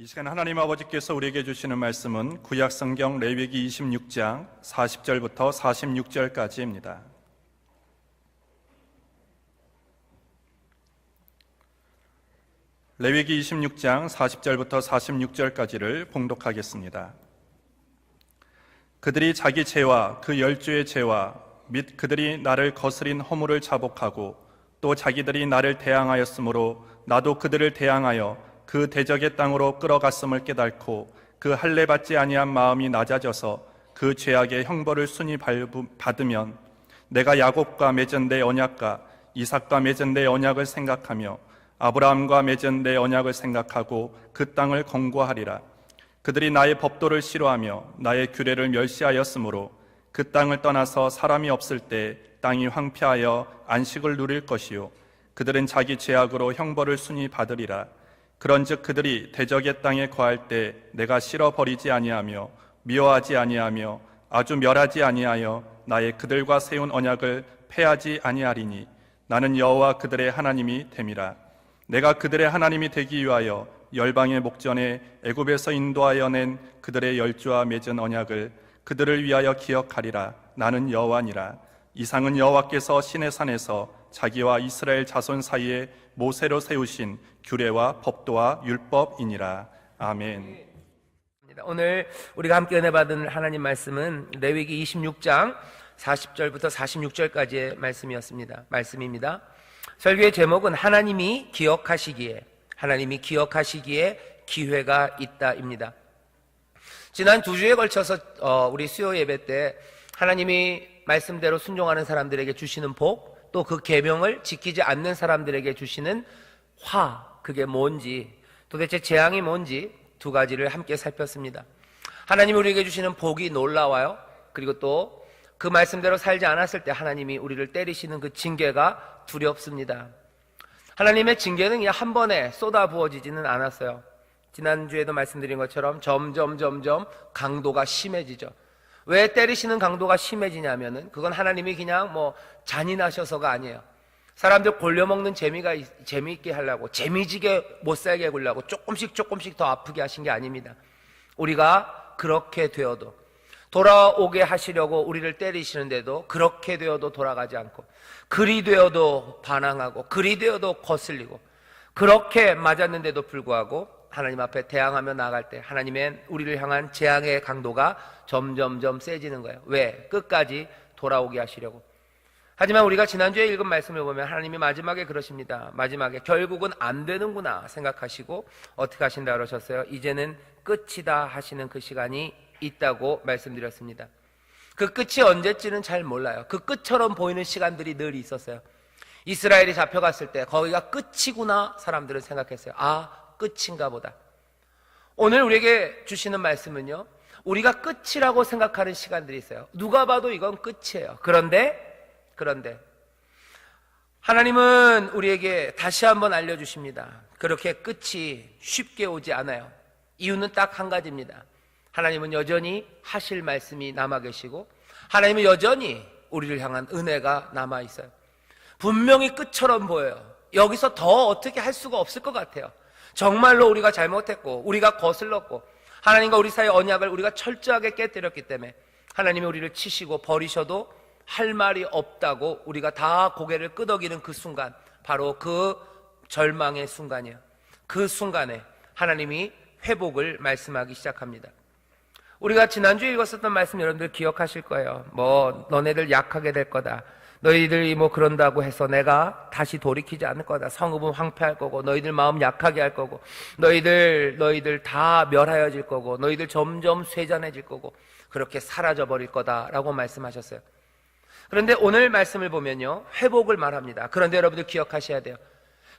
이 시간 하나님 아버지께서 우리에게 주시는 말씀은 구약성경 레위기 26장 40절부터 46절까지입니다. 레위기 26장 40절부터 46절까지를 봉독하겠습니다. 그들이 자기 죄와 그 열조의 죄와 및 그들이 나를 거스린 허물을 자복하고 또 자기들이 나를 대항하였으므로 나도 그들을 대항하여 그 대적의 땅으로 끌어갔음을 깨닫고 그 할례 받지 아니한 마음이 낮아져서 그 죄악의 형벌을 순히 받으면 내가 야곱과 맺은 내 언약과 이삭과 맺은 내 언약을 생각하며 아브라함과 맺은 내 언약을 생각하고 그 땅을 권고하리라. 그들이 나의 법도를 싫어하며 나의 규례를 멸시하였으므로 그 땅을 떠나서 사람이 없을 때 땅이 황폐하여 안식을 누릴 것이요 그들은 자기 죄악으로 형벌을 순히 받으리라. 그런즉 그들이 대적의 땅에 거할 때 내가 싫어버리지 아니하며 미워하지 아니하며 아주 멸하지 아니하여 나의 그들과 세운 언약을 폐하지 아니하리니 나는 여호와 그들의 하나님이 됨이라. 내가 그들의 하나님이 되기 위하여 열방의 목전에 애굽에서 인도하여 낸 그들의 열조와 맺은 언약을 그들을 위하여 기억하리라. 나는 여호와니라. 이상은 여호와께서 시내 산에서 자기와 이스라엘 자손 사이에 모세로 세우신 규례와 법도와 율법이니라. 아멘. 오늘 우리가 함께 은혜 받은 하나님 말씀은 레위기 26장 40절부터 46절까지의 말씀입니다. 설교의 제목은 하나님이 기억하시기에 기회가 있다입니다. 지난 2주에 걸쳐서 우리 수요 예배 때 하나님이 말씀대로 순종하는 사람들에게 주시는 복, 또 그 계명을 지키지 않는 사람들에게 주시는 화, 그게 뭔지, 도대체 재앙이 뭔지 두 가지를 함께 살폈습니다. 하나님이 우리에게 주시는 복이 놀라워요. 그리고 또 그 말씀대로 살지 않았을 때 하나님이 우리를 때리시는 그 징계가 두렵습니다. 하나님의 징계는 그냥 한 번에 쏟아 부어지지는 않았어요. 지난주에도 말씀드린 것처럼 점점 강도가 심해지죠. 왜 때리시는 강도가 심해지냐면은 그건 하나님이 그냥 잔인하셔서가 아니에요. 사람들 골려먹는 재미있게 하려고, 재미지게 못살게 굴려고 조금씩 더 아프게 하신 게 아닙니다. 우리가 그렇게 되어도, 돌아오게 하시려고 우리를 때리시는데도 그렇게 되어도 돌아가지 않고, 그리 되어도 반항하고, 그리 되어도 거슬리고, 그렇게 맞았는데도 불구하고 하나님 앞에 대항하며 나아갈 때 하나님의 우리를 향한 재앙의 강도가 점점 세지는 거예요. 왜? 끝까지 돌아오게 하시려고. 하지만 우리가 지난주에 읽은 말씀을 보면 하나님이 마지막에 그러십니다. 마지막에 결국은 안 되는구나 생각하시고 어떻게 하신다 그러셨어요? 이제는 끝이다 하시는 그 시간이 있다고 말씀드렸습니다. 그 끝이 언제쯤은 잘 몰라요. 그 끝처럼 보이는 시간들이 늘 있었어요. 이스라엘이 잡혀갔을 때 거기가 끝이구나 사람들은 생각했어요. 아, 끝인가 보다. 오늘 우리에게 주시는 말씀은요, 우리가 끝이라고 생각하는 시간들이 있어요. 누가 봐도 이건 끝이에요. 그런데 하나님은 우리에게 다시 한번 알려주십니다. 그렇게 끝이 쉽게 오지 않아요. 이유는 딱 한 가지입니다. 하나님은 여전히 하실 말씀이 남아 계시고 하나님은 여전히 우리를 향한 은혜가 남아 있어요. 분명히 끝처럼 보여요. 여기서 더 어떻게 할 수가 없을 것 같아요. 정말로 우리가 잘못했고 우리가 거슬렀고 하나님과 우리 사이의 언약을 우리가 철저하게 깨뜨렸기 때문에 하나님이 우리를 치시고 버리셔도 할 말이 없다고 우리가 다 고개를 끄덕이는 그 순간, 바로 그 절망의 순간이에요. 그 순간에 하나님이 회복을 말씀하기 시작합니다. 우리가 지난주에 읽었었던 말씀 여러분들 기억하실 거예요. 너네들 약하게 될 거다. 너희들이 그런다고 해서 내가 다시 돌이키지 않을 거다. 성읍은 황폐할 거고 너희들 마음 약하게 할 거고 너희들 다 멸하여질 거고 너희들 점점 쇠잔해질 거고 그렇게 사라져 버릴 거다라고 말씀하셨어요. 그런데 오늘 말씀을 보면요, 회복을 말합니다. 그런데 여러분들 기억하셔야 돼요.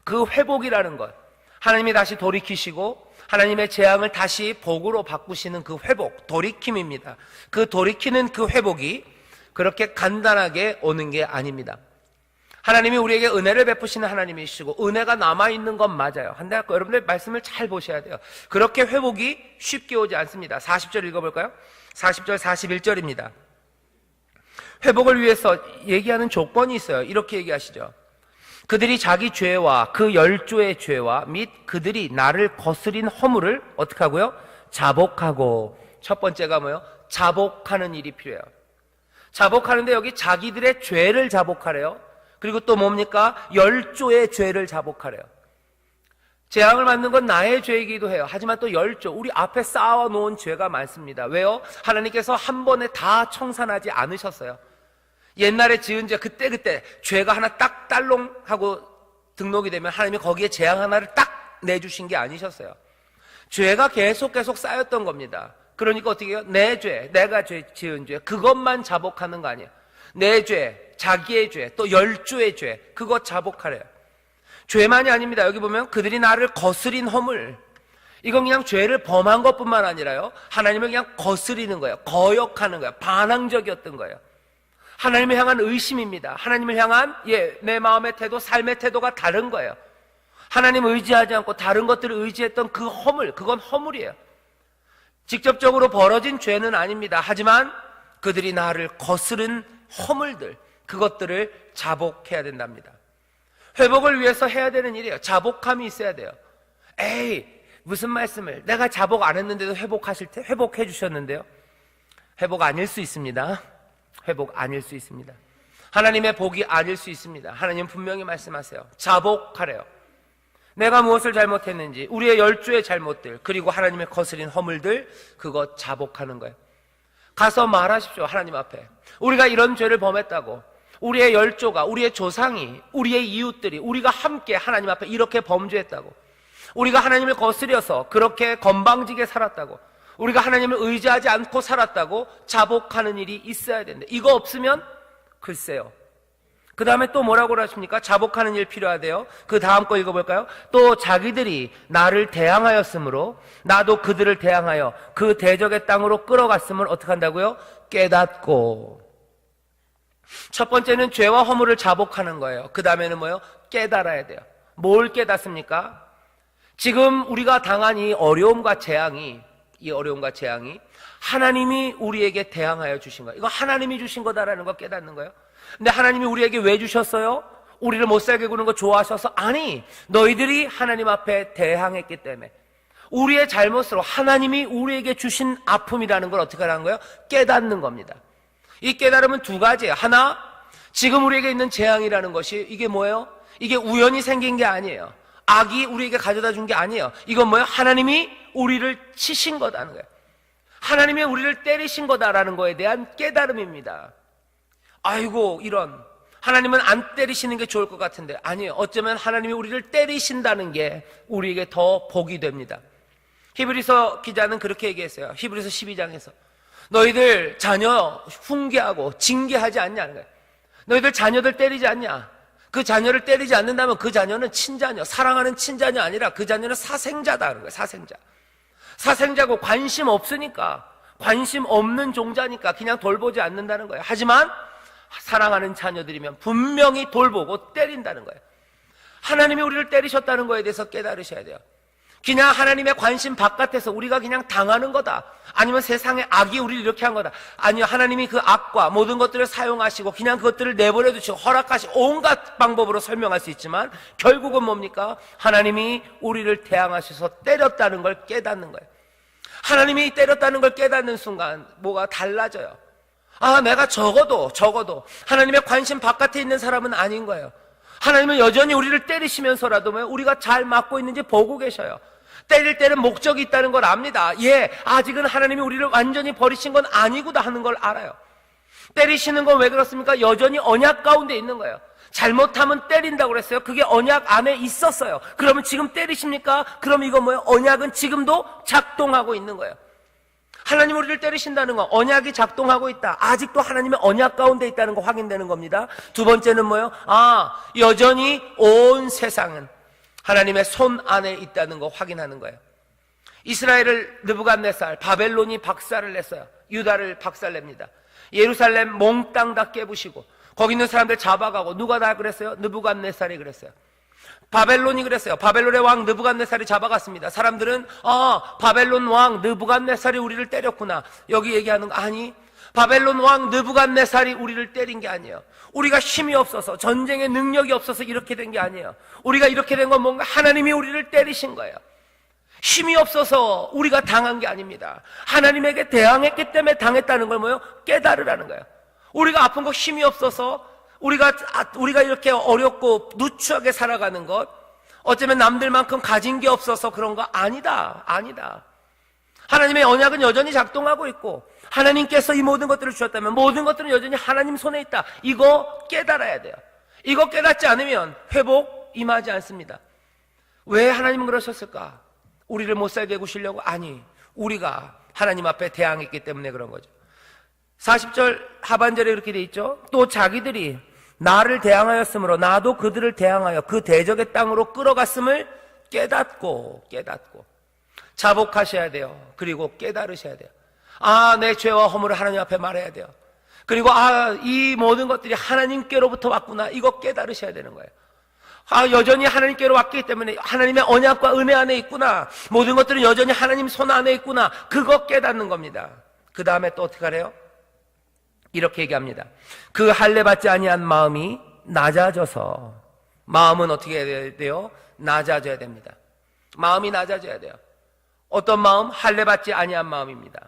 그 회복이라는 것, 하나님이 다시 돌이키시고 하나님의 재앙을 다시 복으로 바꾸시는 그 회복, 돌이킴입니다. 그 돌이키는 그 회복이 그렇게 간단하게 오는 게 아닙니다. 하나님이 우리에게 은혜를 베푸시는 하나님이시고 은혜가 남아있는 건 맞아요. 한데 여러분들 말씀을 잘 보셔야 돼요. 그렇게 회복이 쉽게 오지 않습니다. 40절 읽어볼까요? 40절 41절입니다. 회복을 위해서 얘기하는 조건이 있어요. 이렇게 얘기하시죠. 그들이 자기 죄와 그 열조의 죄와 및 그들이 나를 거스린 허물을 어떻게 하고요? 자복하고. 첫 번째가 뭐예요? 자복하는 일이 필요해요. 자복하는데 여기 자기들의 죄를 자복하래요. 그리고 또 뭡니까? 열조의 죄를 자복하래요. 재앙을 받는 건 나의 죄이기도 해요. 하지만 또 열조, 우리 앞에 쌓아놓은 죄가 많습니다. 왜요? 하나님께서 한 번에 다 청산하지 않으셨어요. 옛날에 지은 죄 그때 죄가 하나 딱 딸롱하고 등록이 되면 하나님이 거기에 재앙 하나를 딱 내주신 게 아니셨어요. 죄가 계속 쌓였던 겁니다. 그러니까 어떻게 해요? 내 죄, 내가 지은 죄, 그것만 자복하는 거 아니에요. 내 죄, 자기의 죄, 또 열조의 죄, 그거 자복하래요. 죄만이 아닙니다. 여기 보면 그들이 나를 거스린 허물, 이건 그냥 죄를 범한 것뿐만 아니라요, 하나님을 그냥 거스리는 거예요. 거역하는 거예요. 반항적이었던 거예요. 하나님을 향한 의심입니다. 하나님을 향한 내 마음의 태도, 삶의 태도가 다른 거예요. 하나님을 의지하지 않고 다른 것들을 의지했던 그 허물, 그건 허물이에요. 직접적으로 벌어진 죄는 아닙니다. 하지만 그들이 나를 거스른 허물들, 그것들을 자복해야 된답니다. 회복을 위해서 해야 되는 일이에요. 자복함이 있어야 돼요. 에이, 무슨 말씀을, 내가 자복 안 했는데도 회복해 주셨는데요. 회복 아닐 수 있습니다. 회복 아닐 수 있습니다. 하나님의 복이 아닐 수 있습니다. 하나님 분명히 말씀하세요. 자복하래요. 내가 무엇을 잘못했는지, 우리의 열조의 잘못들, 그리고 하나님의 거스린 허물들, 그거 자복하는 거예요. 가서 말하십시오. 하나님 앞에 우리가 이런 죄를 범했다고, 우리의 열조가, 우리의 조상이, 우리의 이웃들이, 우리가 함께 하나님 앞에 이렇게 범죄했다고, 우리가 하나님을 거스려서 그렇게 건방지게 살았다고, 우리가 하나님을 의지하지 않고 살았다고 자복하는 일이 있어야 된다. 이거 없으면 글쎄요. 그 다음에 또 뭐라고 하십니까? 자복하는 일 필요하대요. 그 다음 거 읽어볼까요? 또 자기들이 나를 대항하였으므로 나도 그들을 대항하여 그 대적의 땅으로 끌어갔음을 어떻게 한다고요? 깨닫고. 첫 번째는 죄와 허물을 자복하는 거예요. 그 다음에는 뭐예요? 깨달아야 돼요. 뭘 깨닫습니까? 지금 우리가 당한 이 어려움과 재앙이 하나님이 우리에게 대항하여 주신 거예요. 이거 하나님이 주신 거다라는 거 깨닫는 거예요. 근데 하나님이 우리에게 왜 주셨어요? 우리를 못 살게 구는 거 좋아하셔서? 아니, 너희들이 하나님 앞에 대항했기 때문에, 우리의 잘못으로 하나님이 우리에게 주신 아픔이라는 걸 어떻게 하는 거예요? 깨닫는 겁니다. 이 깨달음은 두 가지예요. 하나, 지금 우리에게 있는 재앙이라는 것이 이게 뭐예요? 이게 우연히 생긴 게 아니에요. 악이 우리에게 가져다 준 게 아니에요. 이건 뭐예요? 하나님이 우리를 치신 거다는 거예요. 하나님이 우리를 때리신 거다라는 거에 대한 깨달음입니다. 아이고, 이런, 하나님은 안 때리시는 게 좋을 것 같은데, 아니에요. 어쩌면 하나님이 우리를 때리신다는 게 우리에게 더 복이 됩니다. 히브리서 기자는 그렇게 얘기했어요. 히브리서 12장에서 너희들 자녀 훈계하고 징계하지 않냐는 거예요. 너희들 자녀들 때리지 않냐? 그 자녀를 때리지 않는다면 그 자녀는 친자녀, 사랑하는 친자녀 아니라 그 자녀는 사생자다는 거예요. 사생자고 관심 없으니까, 관심 없는 종자니까 그냥 돌보지 않는다는 거예요. 하지만 사랑하는 자녀들이면 분명히 돌보고 때린다는 거예요. 하나님이 우리를 때리셨다는 거에 대해서 깨달으셔야 돼요. 그냥 하나님의 관심 바깥에서 우리가 그냥 당하는 거다, 아니면 세상의 악이 우리를 이렇게 한 거다, 아니요, 하나님이 그 악과 모든 것들을 사용하시고 그냥 그것들을 내버려 두시고 허락하시고 온갖 방법으로 설명할 수 있지만 결국은 뭡니까? 하나님이 우리를 대항하셔서 때렸다는 걸 깨닫는 거예요. 하나님이 때렸다는 걸 깨닫는 순간 뭐가 달라져요. 아, 내가 적어도 하나님의 관심 바깥에 있는 사람은 아닌 거예요. 하나님은 여전히 우리를 때리시면서라도 우리가 잘 맞고 있는지 보고 계셔요. 때릴 때는 목적이 있다는 걸 압니다. 아직은 하나님이 우리를 완전히 버리신 건 아니구나 하는 걸 알아요. 때리시는 건 왜 그렇습니까? 여전히 언약 가운데 있는 거예요. 잘못하면 때린다고 그랬어요. 그게 언약 안에 있었어요. 그러면 지금 때리십니까? 그럼 이건 뭐예요? 언약은 지금도 작동하고 있는 거예요. 하나님 우리를 때리신다는 건 언약이 작동하고 있다, 아직도 하나님의 언약 가운데 있다는 거 확인되는 겁니다. 두 번째는 뭐예요? 여전히 온 세상은 하나님의 손 안에 있다는 거 확인하는 거예요. 이스라엘을 느부갓네살, 바벨론이 박살을 냈어요. 유다를 박살냅니다. 예루살렘 몽땅 다 깨부시고 거기 있는 사람들 잡아가고, 누가 다 그랬어요? 느부갓네살이 그랬어요. 바벨론이 그랬어요. 바벨론의 왕 느부갓네살이 잡아갔습니다. 사람들은 바벨론 왕 느부갓네살이 우리를 때렸구나, 여기 얘기하는 거. 아니, 바벨론 왕 느부갓네살이 우리를 때린 게 아니에요. 우리가 힘이 없어서, 전쟁의 능력이 없어서 이렇게 된 게 아니에요. 우리가 이렇게 된 건 뭔가 하나님이 우리를 때리신 거예요. 힘이 없어서 우리가 당한 게 아닙니다. 하나님에게 대항했기 때문에 당했다는 걸 뭐예요? 깨달으라는 거예요. 우리가 아픈 거 힘이 없어서 우리가 이렇게 어렵고 누추하게 살아가는 것, 어쩌면 남들만큼 가진 게 없어서 그런 거 아니다. 하나님의 언약은 여전히 작동하고 있고, 하나님께서 이 모든 것들을 주셨다면 모든 것들은 여전히 하나님 손에 있다. 이거 깨달아야 돼요. 이거 깨닫지 않으면 회복 임하지 않습니다. 왜 하나님은 그러셨을까? 우리를 못 살게 해구시려고? 아니, 우리가 하나님 앞에 대항했기 때문에 그런 거죠. 40절 하반절에 이렇게 돼 있죠. 또 자기들이 나를 대항하였으므로 나도 그들을 대항하여 그 대적의 땅으로 끌어갔음을 깨닫고 자복하셔야 돼요. 그리고 깨달으셔야 돼요. 내 죄와 허물을 하나님 앞에 말해야 돼요. 그리고 이 모든 것들이 하나님께로부터 왔구나, 이거 깨달으셔야 되는 거예요. 여전히 하나님께로 왔기 때문에 하나님의 언약과 은혜 안에 있구나, 모든 것들은 여전히 하나님 손 안에 있구나, 그거 깨닫는 겁니다. 그 다음에 또 어떻게 하래요? 이렇게 얘기합니다. 그 할례 받지 아니한 마음이 낮아져서, 마음은 어떻게 해야 돼요? 낮아져야 됩니다. 마음이 낮아져야 돼요. 어떤 마음? 할례 받지 아니한 마음입니다.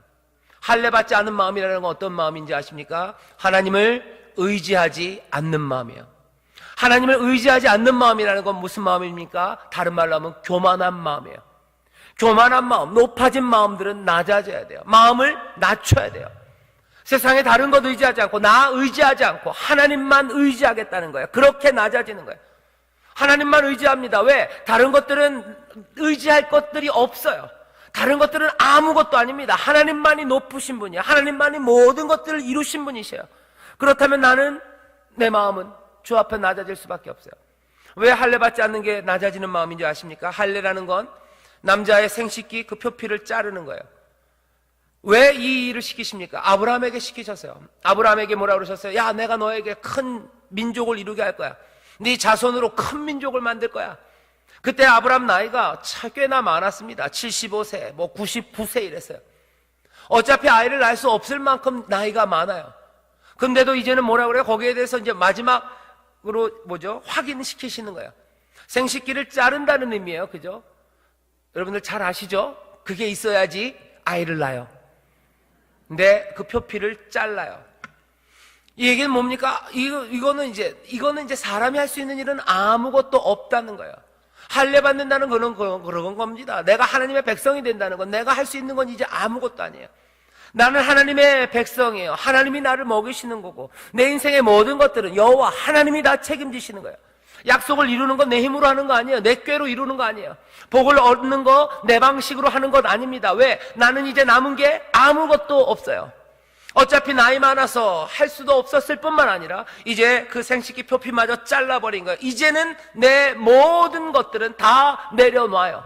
할례 받지 않은 마음이라는 건 어떤 마음인지 아십니까? 하나님을 의지하지 않는 마음이에요. 하나님을 의지하지 않는 마음이라는 건 무슨 마음입니까? 다른 말로 하면 교만한 마음이에요. 교만한 마음, 높아진 마음들은 낮아져야 돼요. 마음을 낮춰야 돼요. 세상에 다른 것 의지하지 않고 나 의지하지 않고 하나님만 의지하겠다는 거예요. 그렇게 낮아지는 거예요. 하나님만 의지합니다. 왜? 다른 것들은 의지할 것들이 없어요. 다른 것들은 아무것도 아닙니다. 하나님만이 높으신 분이에요. 하나님만이 모든 것들을 이루신 분이세요. 그렇다면 내 마음은 주 앞에 낮아질 수밖에 없어요. 왜 할례 받지 않는 게 낮아지는 마음인지 아십니까? 할례라는 건 남자의 생식기 그 표피를 자르는 거예요. 왜 이 일을 시키십니까? 아브라함에게 시키셨어요. 아브라함에게 뭐라고 그러셨어요? 야, 내가 너에게 큰 민족을 이루게 할 거야. 네 자손으로 큰 민족을 만들 거야. 그때 아브라함 나이가 꽤나 많았습니다. 75세, 99세 이랬어요. 어차피 아이를 낳을 수 없을 만큼 나이가 많아요. 근데도 이제는 뭐라 그래요? 거기에 대해서 이제 마지막으로 확인시키시는 거예요. 생식기를 자른다는 의미예요. 그죠? 여러분들 잘 아시죠? 그게 있어야지 아이를 낳아요. 근데 그 표피를 잘라요. 이 얘기는 뭡니까? 이거는 이제 사람이 할 수 있는 일은 아무것도 없다는 거예요. 할례 받는다는 그런 겁니다. 내가 하나님의 백성이 된다는 건, 내가 할 수 있는 건 이제 아무것도 아니에요. 나는 하나님의 백성이에요. 하나님이 나를 먹이시는 거고, 내 인생의 모든 것들은 여호와 하나님이 다 책임지시는 거예요. 약속을 이루는 건 내 힘으로 하는 거 아니에요. 내 꾀로 이루는 거 아니에요. 복을 얻는 거 내 방식으로 하는 것 아닙니다. 왜? 나는 이제 남은 게 아무것도 없어요. 어차피 나이 많아서 할 수도 없었을 뿐만 아니라 이제 그 생식기 표피마저 잘라버린 거예요. 이제는 내 모든 것들은 다 내려놔요.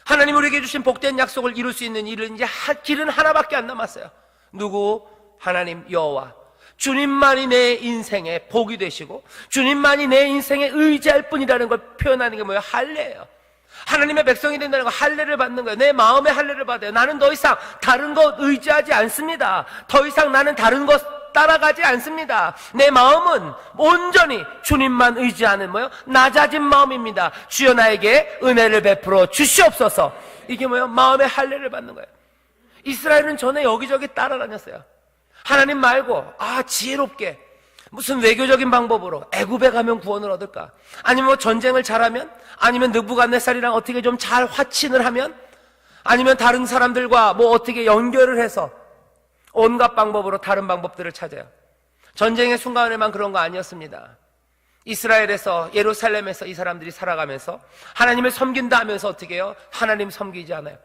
하나님 우리에게 주신 복된 약속을 이룰 수 있는 일은 이제 길은 하나밖에 안 남았어요. 누구? 하나님 여호와. 주님만이 내 인생의 복이 되시고 주님만이 내 인생의 의지할 뿐이라는 걸 표현하는 게 뭐예요? 할례예요. 하나님의 백성이 된다는 건 할례를 받는 거예요. 내 마음의 할례를 받아요. 나는 더 이상 다른 것 의지하지 않습니다. 더 이상 나는 다른 것 따라가지 않습니다. 내 마음은 온전히 주님만 의지하는 낮아진 마음입니다. 주여 나에게 은혜를 베풀어 주시옵소서. 이게 마음의 할례를 받는 거예요. 이스라엘은 전에 여기저기 따라다녔어요. 하나님 말고 지혜롭게 무슨 외교적인 방법으로 애굽에 가면 구원을 얻을까? 아니면 전쟁을 잘하면? 아니면 느부갓네살이랑 어떻게 좀 잘 화친을 하면? 아니면 다른 사람들과 어떻게 연결을 해서 온갖 방법으로 다른 방법들을 찾아요. 전쟁의 순간에만 그런 거 아니었습니다. 이스라엘에서, 예루살렘에서 이 사람들이 살아가면서 하나님을 섬긴다 하면서 어떻게 해요? 하나님 섬기지 않아요.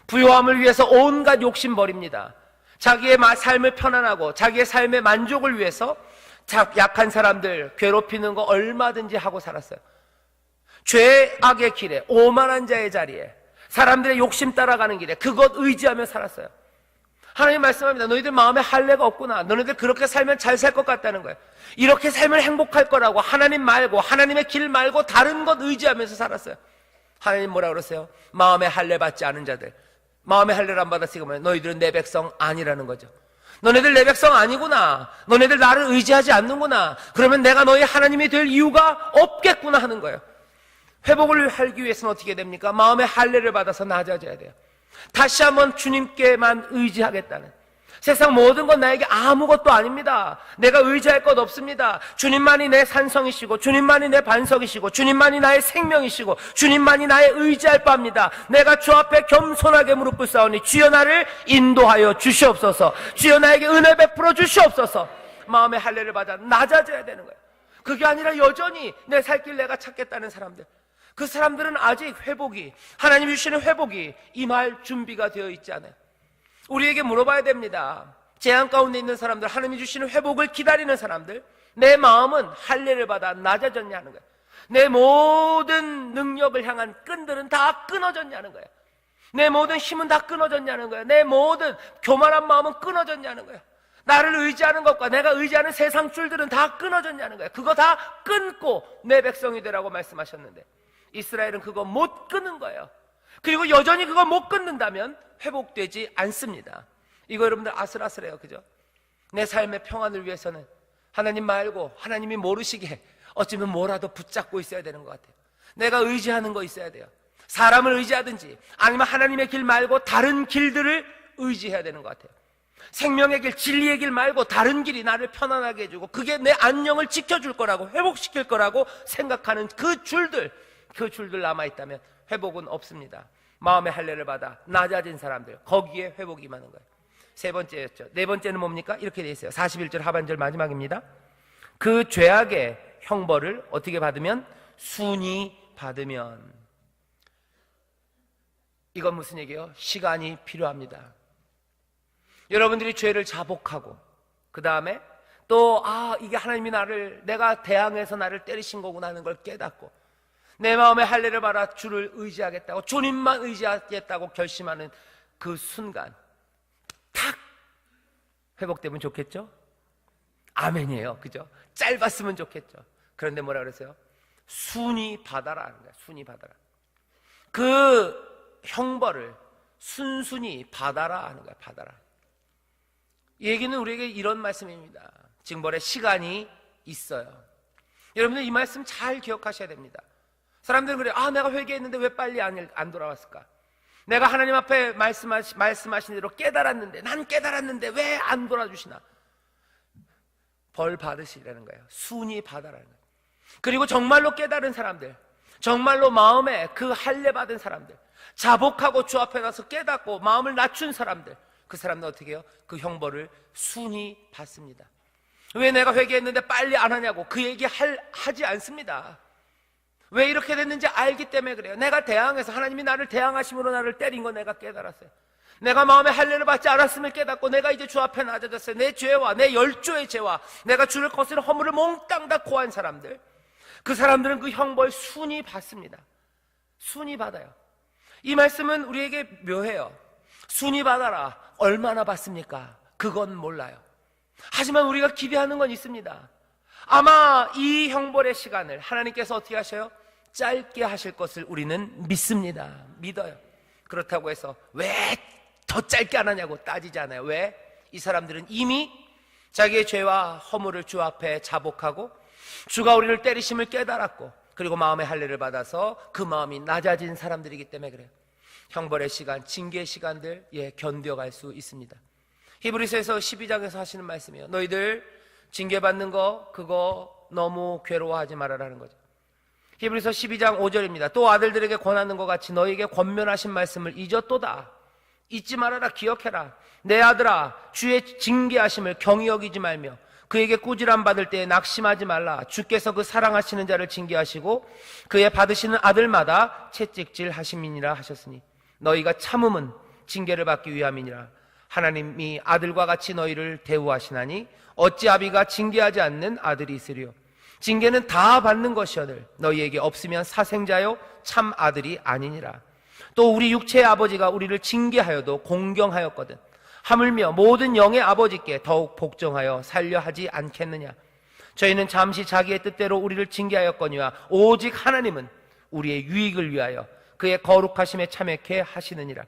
부요함을 위해서 온갖 욕심 버립니다. 자기의 삶을 편안하고 자기의 삶의 만족을 위해서 약한 사람들 괴롭히는 거 얼마든지 하고 살았어요. 죄악의 길에, 오만한 자의 자리에, 사람들의 욕심 따라가는 길에 그것 의지하며 살았어요. 하나님 말씀합니다. 너희들 마음에 할례가 없구나. 너희들 그렇게 살면 잘 살 것 같다는 거예요. 이렇게 살면 행복할 거라고 하나님 말고, 하나님의 길 말고 다른 것 의지하면서 살았어요. 하나님 뭐라 그러세요? 마음에 할례 받지 않은 자들, 마음의 할례를 안 받았으니까 너희들은 내 백성 아니라는 거죠. 너네들 내 백성 아니구나. 너네들 나를 의지하지 않는구나. 그러면 내가 너희 하나님이 될 이유가 없겠구나 하는 거예요. 회복을 하기 위해서는 어떻게 됩니까? 마음의 할례를 받아서 낮아져야 돼요. 다시 한번 주님께만 의지하겠다는, 세상 모든 건 나에게 아무것도 아닙니다. 내가 의지할 것 없습니다. 주님만이 내 산성이시고, 주님만이 내 반석이시고, 주님만이 나의 생명이시고, 주님만이 나의 의지할 바입니다. 내가 주 앞에 겸손하게 무릎을 쌓으니 주여 나를 인도하여 주시옵소서. 주여 나에게 은혜 베풀어 주시옵소서. 마음의 할례를 받아 낮아져야 되는 거예요. 그게 아니라 여전히 내 살 길 내가 찾겠다는 사람들, 그 사람들은 아직 회복이, 하나님이 주시는 회복이 임할 준비가 되어 있지 않아요. 우리에게 물어봐야 됩니다. 재앙 가운데 있는 사람들, 하나님이 주시는 회복을 기다리는 사람들, 내 마음은 할례를 받아 낮아졌냐는 거예요. 내 모든 능력을 향한 끈들은 다 끊어졌냐는 거예요. 내 모든 힘은 다 끊어졌냐는 거예요. 내 모든 교만한 마음은 끊어졌냐는 거예요. 나를 의지하는 것과 내가 의지하는 세상 줄들은 다 끊어졌냐는 거예요. 그거 다 끊고 내 백성이 되라고 말씀하셨는데, 이스라엘은 그거 못 끊는 거예요. 그리고 여전히 그거 못 끊는다면 회복되지 않습니다. 이거 여러분들 아슬아슬해요. 그죠? 내 삶의 평안을 위해서는 하나님 말고 하나님이 모르시게 어쩌면 뭐라도 붙잡고 있어야 되는 것 같아요. 내가 의지하는 거 있어야 돼요. 사람을 의지하든지 아니면 하나님의 길 말고 다른 길들을 의지해야 되는 것 같아요. 생명의 길, 진리의 길 말고 다른 길이 나를 편안하게 해주고 그게 내 안녕을 지켜줄 거라고, 회복시킬 거라고 생각하는 그 줄들 남아있다면 회복은 없습니다. 마음의 할례를 받아 낮아진 사람들, 거기에 회복이 임하는 거예요. 세 번째였죠. 네 번째는 뭡니까? 이렇게 되어 있어요. 41절 하반절 마지막입니다. 그 죄악의 형벌을 어떻게 받으면? 순히 받으면. 이건 무슨 얘기예요? 시간이 필요합니다. 여러분들이 죄를 자복하고 그 다음에 또 이게 하나님이 내가 대항해서 나를 때리신 거구나 하는 걸 깨닫고 내 마음의 할례를 받아 주를 의지하겠다고, 주님만 의지하겠다고 결심하는 그 순간 탁 회복되면 좋겠죠? 아멘이에요. 그죠? 짧았으면 좋겠죠. 그런데 뭐라 그랬어요? 순히 받아라 하는 거야. 순히 받아라. 그 형벌을 순순히 받아라 하는 거야. 받아라. 이 얘기는 우리에게 이런 말씀입니다. 징벌의 시간이 있어요. 여러분들 이 말씀 잘 기억하셔야 됩니다. 사람들은 그래요. 내가 회개했는데 왜 빨리 안 돌아왔을까? 내가 하나님 앞에 말씀하신 대로 깨달았는데, 난 깨달았는데 왜 안 돌아주시나? 벌 받으시라는 거예요. 순히 받아라는 거예요. 그리고 정말로 깨달은 사람들, 정말로 마음에 그 할례 받은 사람들, 자복하고 주 앞에 가서 깨닫고 마음을 낮춘 사람들, 그 사람들 어떻게 해요? 그 형벌을 순히 받습니다. 왜 내가 회개했는데 빨리 안 하냐고 그 얘기 하지 않습니다. 왜 이렇게 됐는지 알기 때문에 그래요. 내가 대항해서 하나님이 나를 대항하심으로 나를 때린 거 내가 깨달았어요. 내가 마음의 할례를 받지 않았음을 깨닫고 내가 이제 주 앞에 낮아졌어요. 내 죄와 내 열조의 죄와 내가 주를 거스른 허물을 몽땅 다 고한 사람들, 그 사람들은 그 형벌 순히 받습니다. 순히 받아요. 이 말씀은 우리에게 묘해요. 순히 받아라. 얼마나 받습니까? 그건 몰라요. 하지만 우리가 기대하는 건 있습니다. 아마 이 형벌의 시간을 하나님께서 어떻게 하셔요? 짧게 하실 것을 우리는 믿습니다. 믿어요. 그렇다고 해서 왜 더 짧게 안 하냐고 따지지 않아요. 왜? 이 사람들은 이미 자기의 죄와 허물을 주 앞에 자복하고 주가 우리를 때리심을 깨달았고 그리고 마음의 할례를 받아서 그 마음이 낮아진 사람들이기 때문에 그래요. 형벌의 시간, 징계의 시간들 견뎌갈 수 있습니다. 히브리서에서 12장에서 하시는 말씀이에요. 너희들 징계받는 거 그거 너무 괴로워하지 말아라는 거죠. 히브리서 12장 5절입니다. 또 아들들에게 권하는 것 같이 너희에게 권면하신 말씀을 잊었도다. 잊지 말아라. 기억해라. 내 아들아, 주의 징계하심을 경히 여기지 말며 그에게 꾸지람 받을 때에 낙심하지 말라. 주께서 그 사랑하시는 자를 징계하시고 그의 받으시는 아들마다 채찍질 하심이니라 하셨으니 너희가 참음은 징계를 받기 위함이니라. 하나님이 아들과 같이 너희를 대우하시나니 어찌 아비가 징계하지 않는 아들이 있으리요. 징계는 다 받는 것이오늘 너희에게 없으면 사생자요 참 아들이 아니니라. 또 우리 육체의 아버지가 우리를 징계하여도 공경하였거든 하물며 모든 영의 아버지께 더욱 복종하여 살려 하지 않겠느냐. 저희는 잠시 자기의 뜻대로 우리를 징계하였거니와 오직 하나님은 우리의 유익을 위하여 그의 거룩하심에 참여케 하시느니라.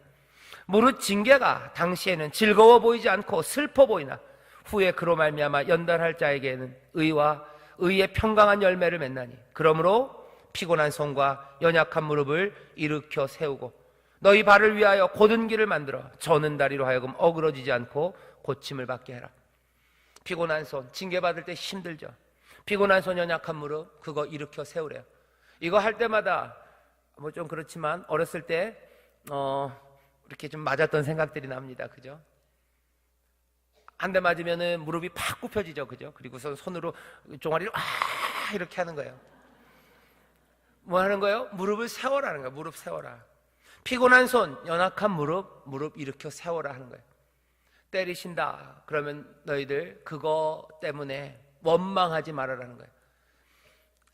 무릇 징계가 당시에는 즐거워 보이지 않고 슬퍼 보이나 후에 그로 말미암아 연단할 자에게는 의와 의의 평강한 열매를 맺나니 그러므로 피곤한 손과 연약한 무릎을 일으켜 세우고 너희 발을 위하여 곧은 길을 만들어 저는 다리로 하여금 어그러지지 않고 고침을 받게 해라. 피곤한 손, 징계받을 때 힘들죠. 피곤한 손, 연약한 무릎, 그거 일으켜 세우래요. 이거 할 때마다 뭐 좀 그렇지만 어렸을 때 이렇게 좀 맞았던 생각들이 납니다. 그죠? 한 대 맞으면은 무릎이 팍 굽혀지죠. 그죠? 그리고서 손으로 종아리를 이렇게 하는 거예요. 뭐 하는 거예요? 무릎을 세워라는 거예요. 무릎 세워라. 피곤한 손, 연약한 무릎 일으켜 세워라 하는 거예요. 때리신다. 그러면 너희들 그거 때문에 원망하지 말아라는 거예요.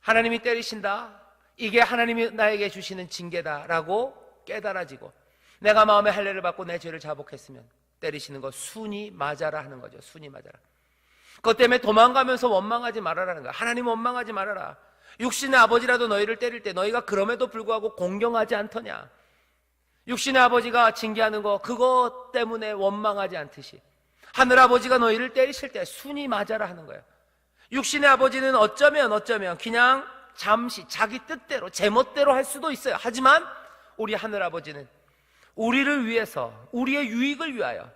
하나님이 때리신다. 이게 하나님이 나에게 주시는 징계다라고 깨달아지고 내가 마음의 할례를 받고 내 죄를 자복했으면 때리시는 거 순히 맞아라 하는 거죠. 순히 맞아라. 그것 때문에 도망가면서 원망하지 말아라는 거예요. 하나님 원망하지 말아라. 육신의 아버지라도 너희를 때릴 때 너희가 그럼에도 불구하고 공경하지 않더냐. 육신의 아버지가 징계하는 거 그거 때문에 원망하지 않듯이 하늘 아버지가 너희를 때리실 때 순히 맞아라 하는 거예요. 육신의 아버지는 어쩌면 그냥 잠시 자기 뜻대로 제멋대로 할 수도 있어요. 하지만 우리 하늘 아버지는 우리를 위해서 우리의 유익을 위하여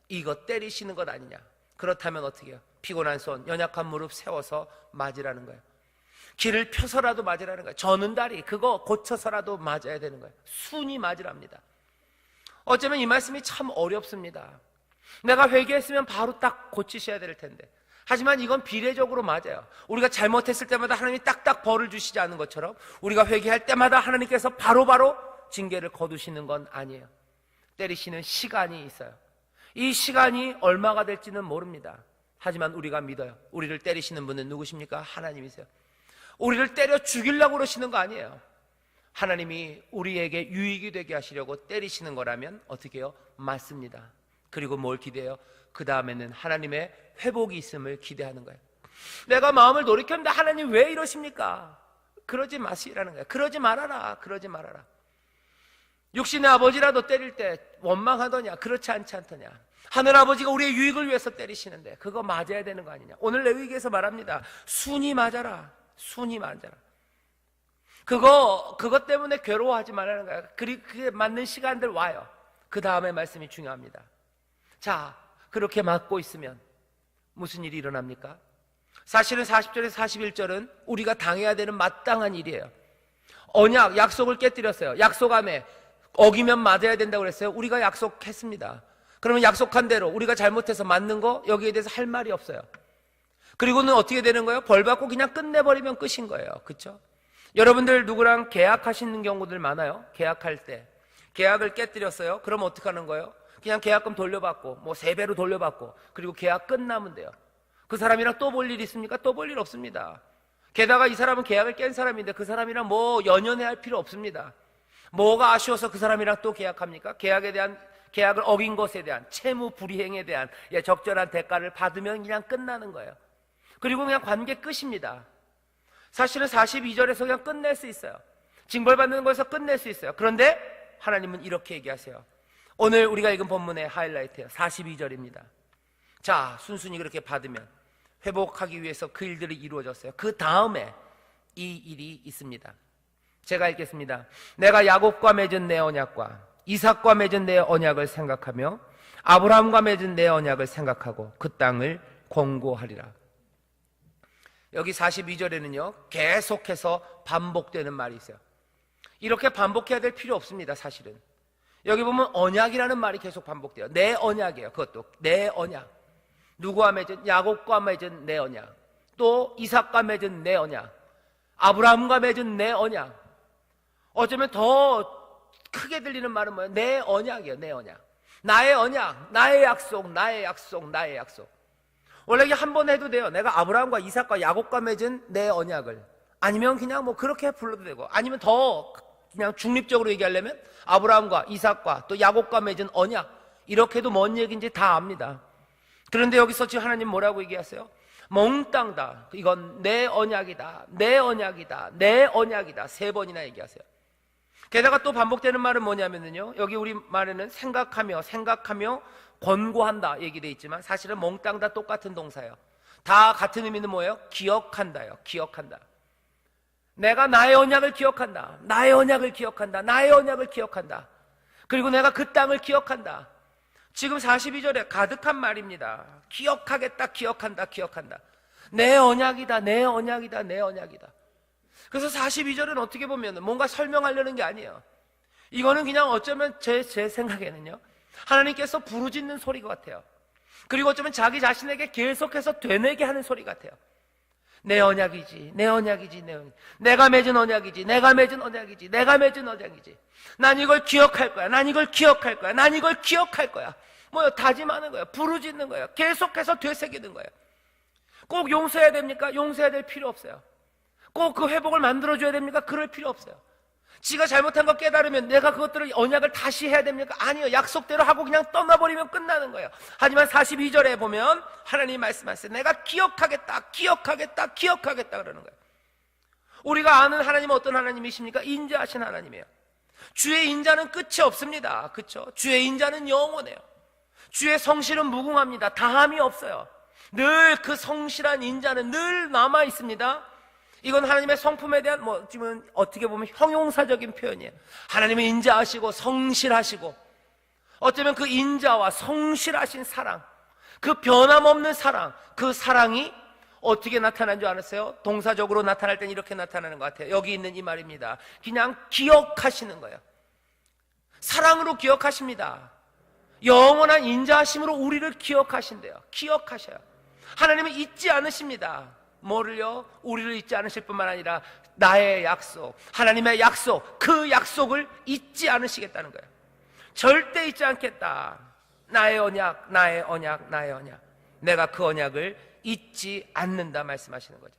이거 때리시는 것 아니냐. 그렇다면 어떻게 해요? 피곤한 손 연약한 무릎 세워서 맞으라는 거예요. 길을 펴서라도 맞으라는 거예요. 저는 다리 그거 고쳐서라도 맞아야 되는 거예요. 순히 맞으랍니다. 어쩌면 이 말씀이 참 어렵습니다. 내가 회개했으면 바로 딱 고치셔야 될 텐데 하지만 이건 비례적으로 맞아요. 우리가 잘못했을 때마다 하나님이 딱딱 벌을 주시지 않은 것처럼 우리가 회개할 때마다 하나님께서 바로바로 징계를 거두시는 건 아니에요. 때리시는 시간이 있어요. 이 시간이 얼마가 될지는 모릅니다. 하지만 우리가 믿어요. 우리를 때리시는 분은 누구십니까? 하나님이세요. 우리를 때려 죽이려고 그러시는 거 아니에요. 하나님이 우리에게 유익이 되게 하시려고 때리시는 거라면 어떻게 해요? 맞습니다. 그리고 뭘 기대해요? 그 다음에는 하나님의 회복이 있음을 기대하는 거예요. 내가 마음을 돌이켰는데 하나님 왜 이러십니까? 그러지 마시라는 거예요. 그러지 말아라. 그러지 말아라. 육신의 아버지라도 때릴 때 원망하더냐? 그렇지 않지 않더냐? 하늘 아버지가 우리의 유익을 위해서 때리시는데 그거 맞아야 되는 거 아니냐? 오늘 레위기에서 말합니다. 순히 맞아라. 순히 맞아라. 그것 때문에 괴로워하지 말라는 거야. 그게 맞는 시간들 와요. 그 다음에 말씀이 중요합니다. 자, 그렇게 맞고 있으면 무슨 일이 일어납니까? 사실은 40절에서 41절은 우리가 당해야 되는 마땅한 일이에요. 언약, 약속을 깨뜨렸어요. 약속함에 어기면 맞아야 된다고 그랬어요. 우리가 약속했습니다. 그러면 약속한 대로 우리가 잘못해서 맞는 거 여기에 대해서 할 말이 없어요. 그리고는 어떻게 되는 거예요? 벌 받고 그냥 끝내버리면 끝인 거예요. 그렇죠? 여러분들 누구랑 계약하시는 경우들 많아요. 계약할 때 계약을 깨뜨렸어요. 그럼 어떻게 하는 거예요? 그냥 계약금 돌려받고 뭐 3배로 돌려받고 그리고 계약 끝나면 돼요. 그 사람이랑 또 볼 일 있습니까? 또 볼 일 없습니다. 게다가 이 사람은 계약을 깬 사람인데 그 사람이랑 뭐 연연해 할 필요 없습니다. 뭐가 아쉬워서 그 사람이랑 또 계약합니까? 계약을 어긴 것에 대한 채무 불이행에 대한 적절한 대가를 받으면 그냥 끝나는 거예요. 그리고 그냥 관계 끝입니다. 사실은 42절에서 그냥 끝낼 수 있어요. 징벌받는 것에서 끝낼 수 있어요. 그런데 하나님은 이렇게 얘기하세요. 오늘 우리가 읽은 본문의 하이라이트예요. 42절입니다. 자, 순순히 그렇게 받으면 회복하기 위해서 그 일들이 이루어졌어요. 그 다음에 이 일이 있습니다. 제가 읽겠습니다. 내가 야곱과 맺은 내 언약과 이삭과 맺은 내 언약을 생각하며 아브라함과 맺은 내 언약을 생각하고 그 땅을 공고하리라. 여기 42절에는요 계속해서 반복되는 말이 있어요. 이렇게 반복해야 될 필요 없습니다. 사실은 여기 보면 언약이라는 말이 계속 반복돼요. 내 언약이에요. 그것도 내 언약. 누구와 맺은? 야곱과 맺은 내 언약, 또 이삭과 맺은 내 언약, 아브라함과 맺은 내 언약. 어쩌면 더 크게 들리는 말은 뭐예요? 내 언약이에요. 내 언약. 나의 언약, 나의 약속, 나의 약속, 나의 약속. 원래 이게 한 번 해도 돼요. 내가 아브라함과 이삭과 야곱과 맺은 내 언약을. 아니면 그냥 뭐 그렇게 불러도 되고, 아니면 더 그냥 중립적으로 얘기하려면 아브라함과 이삭과 또 야곱과 맺은 언약, 이렇게도 뭔 얘기인지 다 압니다. 그런데 여기서 지금 하나님 뭐라고 얘기하세요? 몽땅 다 이건 내 언약이다, 내 언약이다, 내 언약이다 3번이나 얘기하세요. 게다가 또 반복되는 말은 뭐냐면요, 여기 우리 말에는 생각하며 권고한다 얘기되어 있지만 사실은 몽땅 다 똑같은 동사예요. 다 같은 의미는 뭐예요? 기억한다요. 기억한다. 내가 나의 언약을 기억한다. 나의 언약을 기억한다. 나의 언약을 기억한다. 그리고 내가 그 땅을 기억한다. 지금 42절에 가득한 말입니다. 기억하겠다, 기억한다, 기억한다. 내 언약이다, 내 언약이다, 내 언약이다. 그래서 42절은 어떻게 보면 뭔가 설명하려는 게 아니에요. 이거는 그냥 어쩌면 제 생각에는요, 하나님께서 부르짖는 소리 같아요. 그리고 어쩌면 자기 자신에게 계속해서 되뇌게 하는 소리 같아요. 내 언약이지, 내 언약이지, 내 언약. 내가 맺은 언약이지, 내가 맺은 언약이지, 내가 맺은 언약이지. 난 이걸 기억할 거야, 난 이걸 기억할 거야, 난 이걸 기억할 거야. 뭐요? 다짐하는 거예요. 부르짖는 거예요. 계속해서 되새기는 거예요. 꼭 용서해야 됩니까? 용서해야 될 필요 없어요. 꼭 그 회복을 만들어줘야 됩니까? 그럴 필요 없어요. 지가 잘못한 거 깨달으면 내가 그것들을 언약을 다시 해야 됩니까? 아니요. 약속대로 하고 그냥 떠나버리면 끝나는 거예요. 하지만 42절에 보면 하나님이 말씀하세요. 내가 기억하겠다, 기억하겠다, 기억하겠다 그러는 거예요. 우리가 아는 하나님은 어떤 하나님이십니까? 인자하신 하나님이에요. 주의 인자는 끝이 없습니다. 그렇죠? 주의 인자는 영원해요. 주의 성실은 무궁합니다. 다함이 없어요. 늘 그 성실한 인자는 늘 남아 있습니다. 이건 하나님의 성품에 대한 지금 어떻게 보면 형용사적인 표현이에요. 하나님은 인자하시고 성실하시고, 어쩌면 그 인자와 성실하신 사랑, 그 변함없는 사랑, 그 사랑이 어떻게 나타난 줄 아세요? 동사적으로 나타날 땐 이렇게 나타나는 것 같아요. 여기 있는 이 말입니다. 그냥 기억하시는 거예요. 사랑으로 기억하십니다. 영원한 인자하심으로 우리를 기억하신대요. 기억하셔요. 하나님은 잊지 않으십니다. 뭐를요? 우리를 잊지 않으실 뿐만 아니라 나의 약속, 하나님의 약속, 그 약속을 잊지 않으시겠다는 거예요. 절대 잊지 않겠다. 나의 언약, 나의 언약, 나의 언약. 내가 그 언약을 잊지 않는다 말씀하시는 거죠.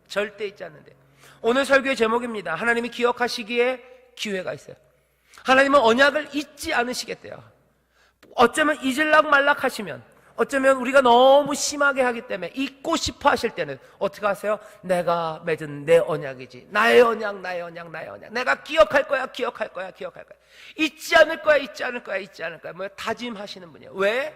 절대 잊지 않는데. 오늘 설교의 제목입니다. 하나님이 기억하시기에 기회가 있어요. 하나님은 언약을 잊지 않으시겠대요. 어쩌면 잊을락 말락 하시면, 어쩌면 우리가 너무 심하게 하기 때문에 잊고 싶어 하실 때는 어떻게 하세요? 내가 맺은 내 언약이지, 나의 언약, 나의 언약, 나의 언약. 내가 기억할 거야, 기억할 거야, 기억할 거야. 잊지 않을 거야, 잊지 않을 거야, 잊지 않을 거야. 다짐하시는 분이에요. 왜?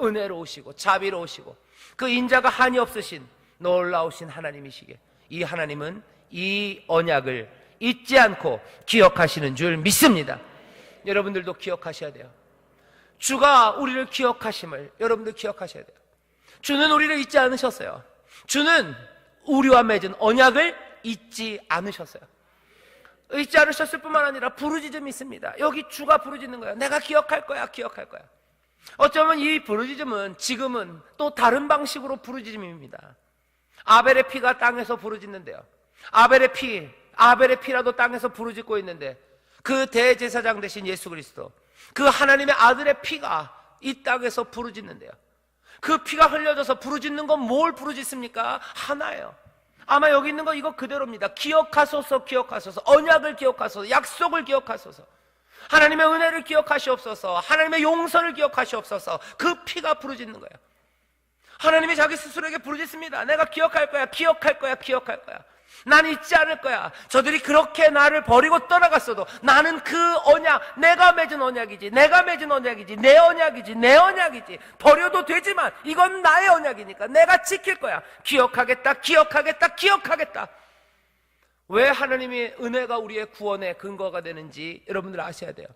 은혜로우시고 자비로우시고 그 인자가 한이 없으신 놀라우신 하나님이시기에 이 하나님은 이 언약을 잊지 않고 기억하시는 줄 믿습니다. 여러분들도 기억하셔야 돼요. 주가 우리를 기억하심을 여러분들 기억하셔야 돼요. 주는 우리를 잊지 않으셨어요. 주는 우리와 맺은 언약을 잊지 않으셨어요. 잊지 않으셨을 뿐만 아니라 부르짖음이 있습니다. 여기 주가 부르짖는 거예요. 내가 기억할 거야, 기억할 거야. 어쩌면 이 부르짖음은 지금은 또 다른 방식으로 부르짖음입니다. 아벨의 피가 땅에서 부르짖는데요. 아벨의 피라도 땅에서 부르짖고 있는데 그 대제사장 되신 예수 그리스도, 그 하나님의 아들의 피가 이 땅에서 부르짖는데요. 그 피가 흘려져서 부르짖는 건 뭘 부르짖습니까? 하나예요. 아마 여기 있는 거 이거 그대로입니다. 기억하소서, 기억하소서. 언약을 기억하소서. 약속을 기억하소서. 하나님의 은혜를 기억하시옵소서. 하나님의 용서를 기억하시옵소서. 그 피가 부르짖는 거예요. 하나님이 자기 스스로에게 부르짖습니다. 내가 기억할 거야, 기억할 거야, 기억할 거야. 난 잊지 않을 거야. 저들이 그렇게 나를 버리고 떠나갔어도 나는 그 언약, 내가 맺은 언약이지, 내가 맺은 언약이지, 내 언약이지, 내 언약이지. 버려도 되지만 이건 나의 언약이니까 내가 지킬 거야. 기억하겠다, 기억하겠다, 기억하겠다. 왜 하나님의 은혜가 우리의 구원의 근거가 되는지 여러분들 아셔야 돼요.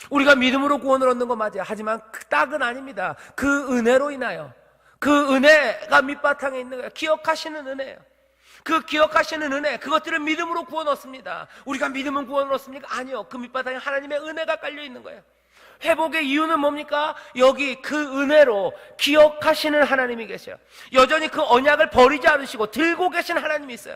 우리가 믿음으로 구원을 얻는 거 맞아요. 하지만 그 딱은 아닙니다. 그 은혜로 인하여, 그 은혜가 밑바탕에 있는 거예요. 기억하시는 은혜예요. 그 기억하시는 은혜, 그것들을 믿음으로 구원 얻습니다. 우리가 믿으면 구원을 얻습니까? 아니요. 그 밑바탕에 하나님의 은혜가 깔려 있는 거예요. 회복의 이유는 뭡니까? 여기 그 은혜로 기억하시는 하나님이 계셔요. 여전히 그 언약을 버리지 않으시고 들고 계신 하나님이 있어요.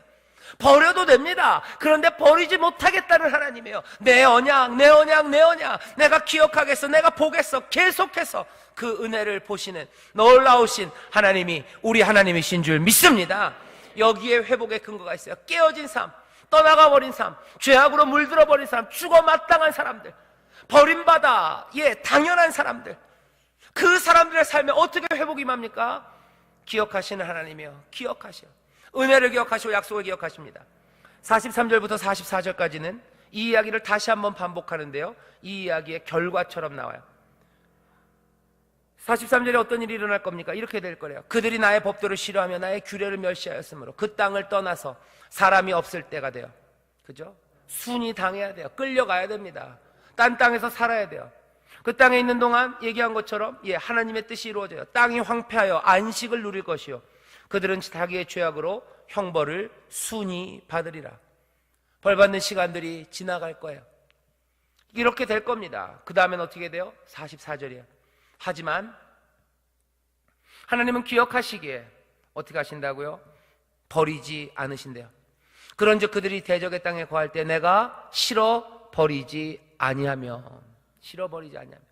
버려도 됩니다. 그런데 버리지 못하겠다는 하나님이에요. 내 언약, 내 언약, 내 언약. 내가 기억하겠어, 내가 보겠어. 계속해서 그 은혜를 보시는 놀라우신 하나님이 우리 하나님이신 줄 믿습니다. 여기에 회복의 근거가 있어요. 깨어진 삶, 떠나가 버린 삶, 죄악으로 물들어 버린 삶, 죽어 마땅한 사람들, 버림받아 당연한 사람들, 그 사람들의 삶에 어떻게 회복이 임합니까? 기억하시는 하나님이요. 기억하셔. 은혜를 기억하시고 약속을 기억하십니다. 43절부터 44절까지는 이 이야기를 다시 한번 반복하는데요, 이 이야기의 결과처럼 나와요. 43절에 어떤 일이 일어날 겁니까? 이렇게 될 거래요. 그들이 나의 법도를 싫어하며 나의 규례를 멸시하였으므로 그 땅을 떠나서 사람이 없을 때가 돼요. 그죠? 순이 당해야 돼요. 끌려가야 됩니다. 딴 땅에서 살아야 돼요. 그 땅에 있는 동안 얘기한 것처럼 하나님의 뜻이 이루어져요. 땅이 황폐하여 안식을 누릴 것이요 그들은 자기의 죄악으로 형벌을 순히 받으리라. 벌받는 시간들이 지나갈 거예요. 이렇게 될 겁니다. 그 다음엔 어떻게 돼요? 44절이에요. 하지만 하나님은 기억하시기에 어떻게 하신다고요? 버리지 않으신대요. 그런즉 그들이 대적의 땅에 거할 때 내가 싫어버리지 아니하며, 싫어버리지 아니하며,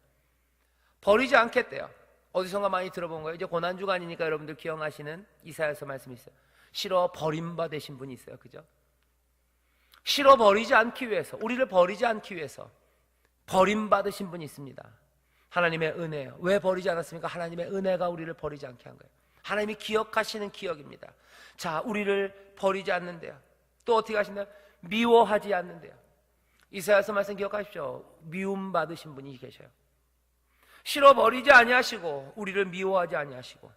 버리지 않겠대요. 어디선가 많이 들어본 거예요. 이제 고난주간이니까 여러분들 기억하시는 이사야서 말씀이 있어요. 싫어 버림받으신 분이 있어요. 그죠? 싫어 버리지 않기 위해서, 우리를 버리지 않기 위해서 버림받으신 분이 있습니다. 하나님의 은혜예요. 왜 버리지 않았습니까? 하나님의 은혜가 우리를 버리지 않게 한 거예요. 하나님이 기억하시는 기억입니다. 자, 우리를 버리지 않는데요. 또 어떻게 하신대요? 미워하지 않는데요. 이사야서 말씀 기억하십시오. 미움 받으신 분이 계셔요. 싫어 버리지 아니하시고 우리를 미워하지 아니하시고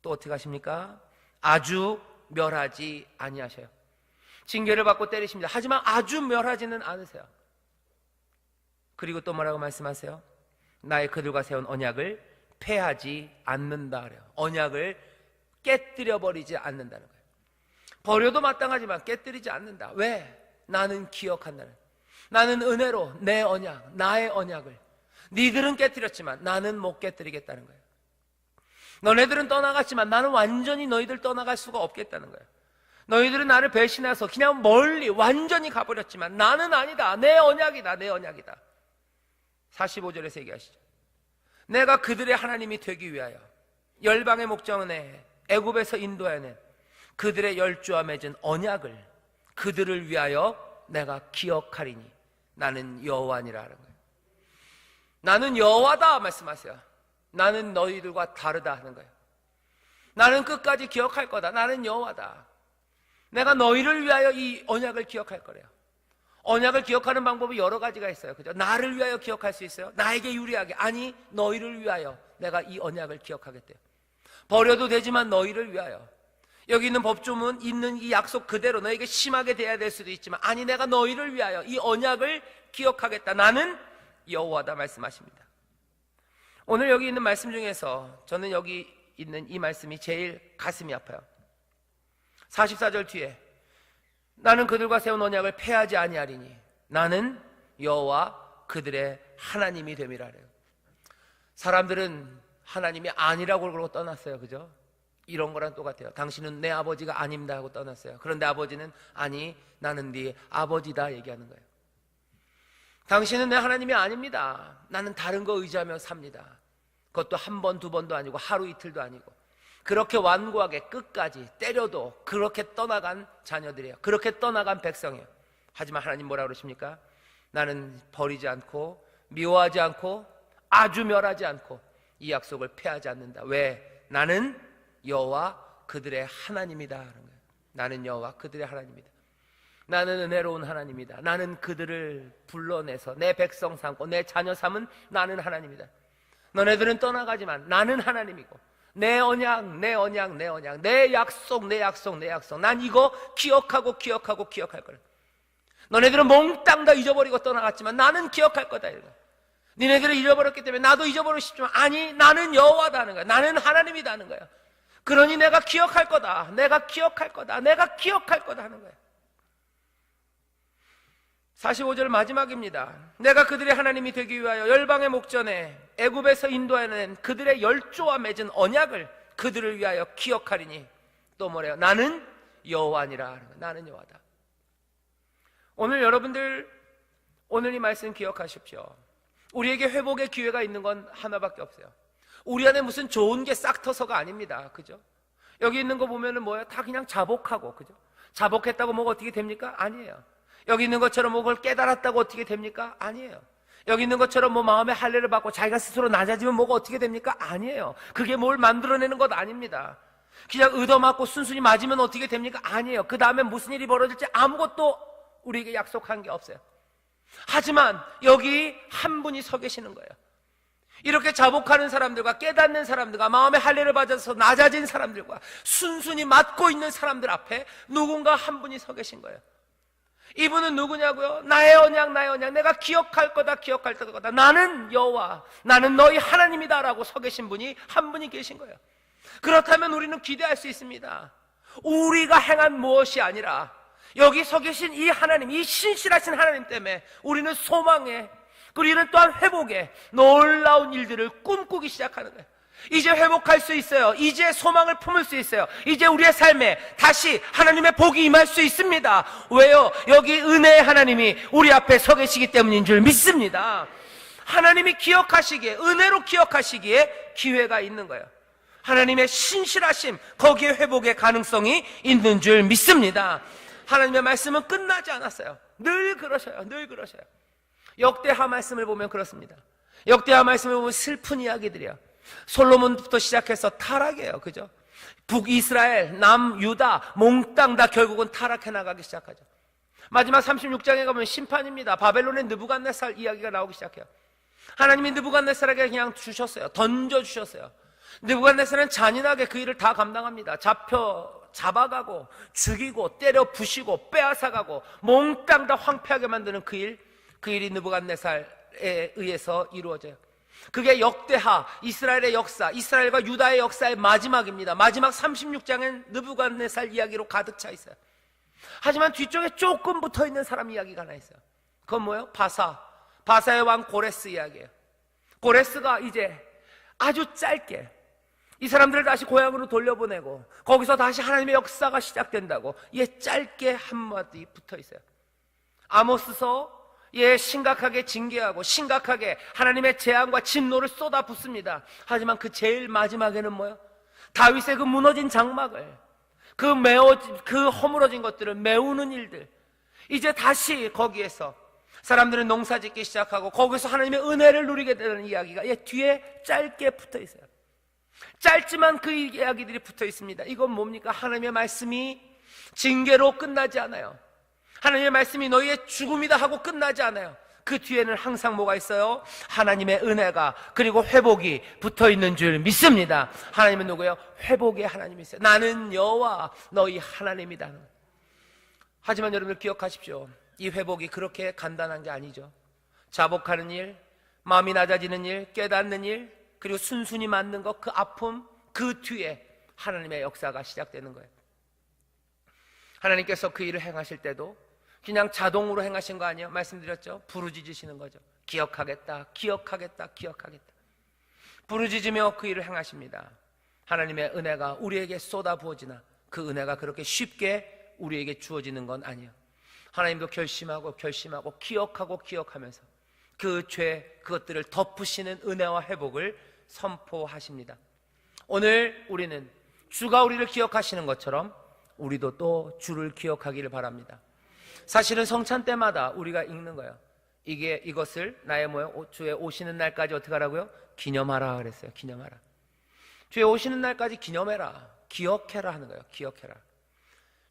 또 어떻게 하십니까? 아주 멸하지 아니하셔요. 징계를 받고 때리십니다. 하지만 아주 멸하지는 않으세요. 그리고 또 뭐라고 말씀하세요? 나의 그들과 세운 언약을 폐하지 않는다 그래요. 언약을 깨뜨려 버리지 않는다는 거예요. 버려도 마땅하지만 깨뜨리지 않는다. 왜? 나는 기억한다는, 나는 은혜로 내 언약, 나의 언약을 니들은 깨뜨렸지만 나는 못 깨뜨리겠다는 거예요. 너네들은 떠나갔지만 나는 완전히 너희들 떠나갈 수가 없겠다는 거예요. 너희들은 나를 배신해서 그냥 멀리 완전히 가버렸지만 나는 아니다. 내 언약이다. 내 언약이다. 45절에서 얘기하시죠. 내가 그들의 하나님이 되기 위하여 열방의 목정원에 애굽에서 인도하여낸 그들의 열조와 맺은 언약을 그들을 위하여 내가 기억하리니 나는 여호와니라 하는 거예요. 나는 여호와다 말씀하세요. 나는 너희들과 다르다 하는 거예요. 나는 끝까지 기억할 거다. 나는 여호와다. 내가 너희를 위하여 이 언약을 기억할 거래요. 언약을 기억하는 방법이 여러 가지가 있어요. 그죠? 나를 위하여 기억할 수 있어요. 나에게 유리하게. 아니, 너희를 위하여 내가 이 언약을 기억하겠대요. 버려도 되지만 너희를 위하여. 여기 있는 법조문 있는 이 약속 그대로 너에게 심하게 돼야 될 수도 있지만 아니, 내가 너희를 위하여 이 언약을 기억하겠다. 나는 여호와다 말씀하십니다. 오늘 여기 있는 말씀 중에서 저는 여기 있는 이 말씀이 제일 가슴이 아파요. 44절 뒤에 나는 그들과 세운 언약을 폐하지 아니하리니 나는 여호와 그들의 하나님이 됨이라 그래요. 사람들은 하나님이 아니라고 그러고 떠났어요. 그죠? 이런 거랑 똑같아요. 당신은 내 아버지가 아닙니다 하고 떠났어요. 그런데 아버지는 아니, 나는 네 아버지다 얘기하는 거예요. 당신은 내 하나님이 아닙니다. 나는 다른 거 의지하며 삽니다. 그것도 한 번, 두 번도 아니고 하루 이틀도 아니고 그렇게 완고하게 끝까지 때려도 그렇게 떠나간 자녀들이에요. 그렇게 떠나간 백성이에요. 하지만 하나님 뭐라 그러십니까? 나는 버리지 않고 미워하지 않고 아주 멸하지 않고 이 약속을 폐하지 않는다. 왜? 나는 여호와 그들의 하나님이다 하는 거예요. 나는 여호와 그들의 하나님이다. 나는 은혜로운 하나님이다. 나는 그들을 불러내서 내 백성 삼고 내 자녀 삼은 나는 하나님이다. 너네들은 떠나가지만 나는 하나님이고 내 언약, 내 언약, 내 언약, 내 약속, 내 약속, 내 약속. 난 이거 기억하고 기억할 거야. 너네들은 몽땅 다 잊어버리고 떠나갔지만 나는 기억할 거다. 이거. 니네들을 잃어버렸기 때문에 나도 잊어버리고 싶지만 아니, 나는 여호와다 하는 거야. 나는 하나님이다 하는 거야. 그러니 내가 기억할 거다. 내가 기억할 거다. 내가 기억할 거다 하는 거야. 45절 마지막입니다. 내가 그들의 하나님이 되기 위하여 열방의 목전에 애굽에서 인도하여낸 그들의 열조와 맺은 언약을 그들을 위하여 기억하리니 또 뭐래요? 나는 여호와니라 하는 거예요. 나는 여호와다. 오늘 여러분들 오늘 이 말씀 기억하십시오. 우리에게 회복의 기회가 있는 건 하나밖에 없어요. 우리 안에 무슨 좋은 게 싹 터서가 아닙니다. 그죠? 여기 있는 거 보면은 뭐예요? 다 그냥 자복하고, 그죠? 자복했다고 뭐가 어떻게 됩니까? 아니에요. 여기 있는 것처럼 뭐 그걸 깨달았다고 어떻게 됩니까? 아니에요. 여기 있는 것처럼 뭐 마음의 할례를 받고 자기가 스스로 낮아지면 뭐가 어떻게 됩니까? 아니에요. 그게 뭘 만들어내는 것 아닙니다. 그냥 얻어맞고 순순히 맞으면 어떻게 됩니까? 아니에요. 그 다음에 무슨 일이 벌어질지 아무것도 우리에게 약속한 게 없어요. 하지만 여기 한 분이 서 계시는 거예요. 이렇게 자복하는 사람들과 깨닫는 사람들과 마음의 할례를 받아서 낮아진 사람들과 순순히 맡고 있는 사람들 앞에 누군가 한 분이 서 계신 거예요. 이분은 누구냐고요? 나의 언약, 나의 언약, 내가 기억할 거다, 기억할 거다. 나는 여호와, 나는 너희 하나님이다 라고 서 계신 분이 한 분이 계신 거예요. 그렇다면 우리는 기대할 수 있습니다. 우리가 행한 무엇이 아니라 여기 서 계신 이 하나님, 이 신실하신 하나님 때문에 우리는 소망에, 우리는 또한 회복에 놀라운 일들을 꿈꾸기 시작하는 거예요. 이제 회복할 수 있어요. 이제 소망을 품을 수 있어요. 이제 우리의 삶에 다시 하나님의 복이 임할 수 있습니다. 왜요? 여기 은혜의 하나님이 우리 앞에 서 계시기 때문인 줄 믿습니다. 하나님이 기억하시기에, 은혜로 기억하시기에 기회가 있는 거예요. 하나님의 신실하심, 거기에 회복의 가능성이 있는 줄 믿습니다. 하나님의 말씀은 끝나지 않았어요. 늘 그러셔요. 늘 그러셔요. 역대하 말씀을 보면 그렇습니다. 역대하 말씀을 보면 슬픈 이야기들이야. 솔로몬부터 시작해서 타락이에요. 그죠? 북이스라엘, 남유다, 몽땅 다 결국은 타락해 나가기 시작하죠. 마지막 36장에 가면 심판입니다. 바벨론의 느부갓네살 이야기가 나오기 시작해요. 하나님이 느부갓네살에게 그냥 주셨어요. 던져주셨어요. 느부갓네살은 잔인하게 그 일을 다 감당합니다. 잡아가고 죽이고 때려 부시고 빼앗아가고 몽땅 다 황폐하게 만드는 그 일이 느부갓네살에 의해서 이루어져요. 그게 역대하, 이스라엘의 역사, 이스라엘과 유다의 역사의 마지막입니다. 마지막 36장엔 느부갓네살 이야기로 가득 차 있어요. 하지만 뒤쪽에 조금 붙어있는 사람 이야기가 하나 있어요. 그건 뭐예요? 바사의 왕 고레스 이야기예요. 고레스가 이제 아주 짧게 이 사람들을 다시 고향으로 돌려보내고 거기서 다시 하나님의 역사가 시작된다고 짧게 한마디 붙어있어요. 아모스서 심각하게 징계하고 심각하게 하나님의 재앙과 진노를 쏟아붓습니다. 하지만 그 제일 마지막에는 뭐예요? 다윗의 그 무너진 장막을, 그 허물어진 것들을 메우는 일들, 이제 다시 거기에서 사람들은 농사 짓기 시작하고 거기서 하나님의 은혜를 누리게 되는 이야기가 뒤에 짧게 붙어 있어요. 짧지만 그 이야기들이 붙어 있습니다. 이건 뭡니까? 하나님의 말씀이 징계로 끝나지 않아요. 하나님의 말씀이 너희의 죽음이다 하고 끝나지 않아요. 그 뒤에는 항상 뭐가 있어요? 하나님의 은혜가 그리고 회복이 붙어있는 줄 믿습니다. 하나님은 누구예요? 회복의 하나님이세요. 나는 여호와 너희 하나님이다. 하지만 여러분들 기억하십시오. 이 회복이 그렇게 간단한 게 아니죠. 자복하는 일, 마음이 낮아지는 일, 깨닫는 일, 그리고 순순히 맞는 것, 그 아픔, 그 뒤에 하나님의 역사가 시작되는 거예요. 하나님께서 그 일을 행하실 때도 그냥 자동으로 행하신 거 아니에요? 말씀드렸죠? 부르짖으시는 거죠. 기억하겠다, 기억하겠다, 기억하겠다. 부르짖으며 그 일을 행하십니다. 하나님의 은혜가 우리에게 쏟아부어지나 그 은혜가 그렇게 쉽게 우리에게 주어지는 건 아니에요. 하나님도 결심하고 기억하면서 그 죄, 그것들을 덮으시는 은혜와 회복을 선포하십니다. 오늘 우리는 주가 우리를 기억하시는 것처럼 우리도 또 주를 기억하기를 바랍니다. 사실은 성찬 때마다 우리가 읽는 거예요. 이것을 나의 주의 오시는 날까지 어떻게 하라고요? 기념하라 그랬어요. 기념하라. 주의 오시는 날까지 기념해라. 기억해라 하는 거예요. 기억해라.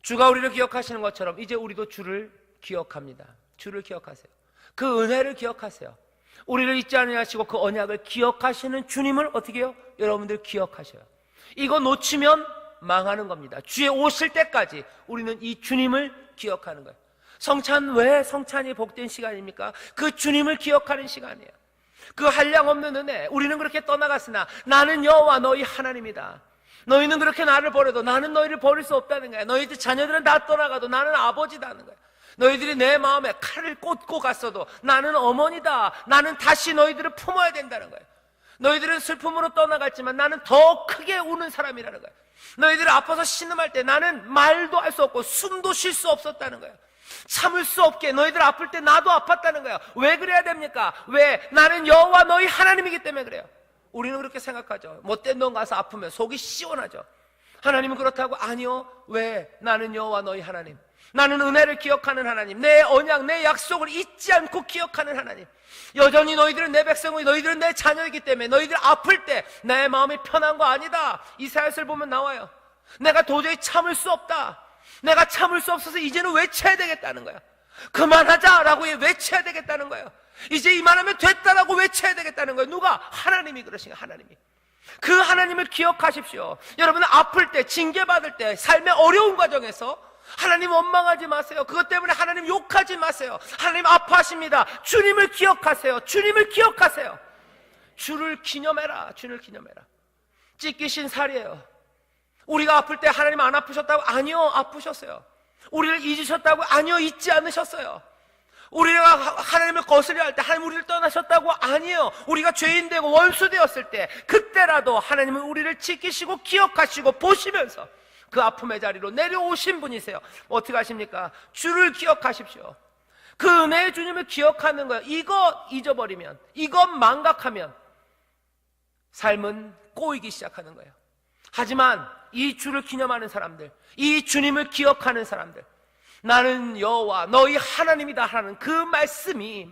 주가 우리를 기억하시는 것처럼 이제 우리도 주를 기억합니다. 주를 기억하세요. 그 은혜를 기억하세요. 우리를 잊지 아니하시고 그 언약을 기억하시는 주님을 어떻게 해요? 여러분들 기억하셔요. 이거 놓치면 망하는 겁니다. 주의 오실 때까지 우리는 이 주님을 기억하는 거예요. 성찬, 왜 성찬이 복된 시간입니까? 그 주님을 기억하는 시간이에요. 그 한량없는 은혜, 우리는 그렇게 떠나갔으나 나는 여호와 너희 하나님이다. 너희는 그렇게 나를 버려도 나는 너희를 버릴 수 없다는 거야. 너희들 자녀들은 다 떠나가도 나는 아버지다 하는 거야. 너희들이 내 마음에 칼을 꽂고 갔어도 나는 어머니다. 나는 다시 너희들을 품어야 된다는 거야. 너희들은 슬픔으로 떠나갔지만 나는 더 크게 우는 사람이라는 거야. 너희들이 아파서 신음할 때 나는 말도 할 수 없고 숨도 쉴 수 없었다는 거야. 참을 수 없게 너희들 아플 때 나도 아팠다는 거야. 왜 그래야 됩니까? 왜? 나는 여호와 너희 하나님이기 때문에 그래요. 우리는 그렇게 생각하죠. 못된 놈 가서 아프면 속이 시원하죠. 하나님은 그렇다고 아니요. 왜? 나는 여호와 너희 하나님. 나는 은혜를 기억하는 하나님, 내 언약, 내 약속을 잊지 않고 기억하는 하나님. 여전히 너희들은 내 백성이고 너희들은 내 자녀이기 때문에 너희들 아플 때 내 마음이 편한 거 아니다. 이사야서를 보면 나와요. 내가 도저히 참을 수 없다. 내가 참을 수 없어서 이제는 외쳐야 되겠다는 거야. 그만하자라고 외쳐야 되겠다는 거예요. 이제 이만하면 됐다라고 외쳐야 되겠다는 거예요. 누가? 하나님이 그러시니까. 하나님이. 그 하나님을 기억하십시오. 여러분 아플 때, 징계받을 때, 삶의 어려운 과정에서 하나님 원망하지 마세요. 그것 때문에 하나님 욕하지 마세요. 하나님 아파하십니다. 주님을 기억하세요. 주님을 기억하세요. 주를 기념해라. 주를 기념해라. 찢기신 살이에요. 우리가 아플 때 하나님 안 아프셨다고? 아니요, 아프셨어요. 우리를 잊으셨다고? 아니요, 잊지 않으셨어요. 우리가 하나님을 거스려 할 때 하나님 우리를 떠나셨다고? 아니에요. 우리가 죄인 되고 원수 되었을 때 그때라도 하나님은 우리를 지키시고 기억하시고 보시면서 그 아픔의 자리로 내려오신 분이세요. 어떻게 하십니까? 주를 기억하십시오. 그 은혜의 주님을 기억하는 거예요. 이거 잊어버리면, 이것 망각하면 삶은 꼬이기 시작하는 거예요. 하지만 이 주를 기념하는 사람들, 이 주님을 기억하는 사람들, 나는 여호와 너희 하나님이다 하는 그 말씀이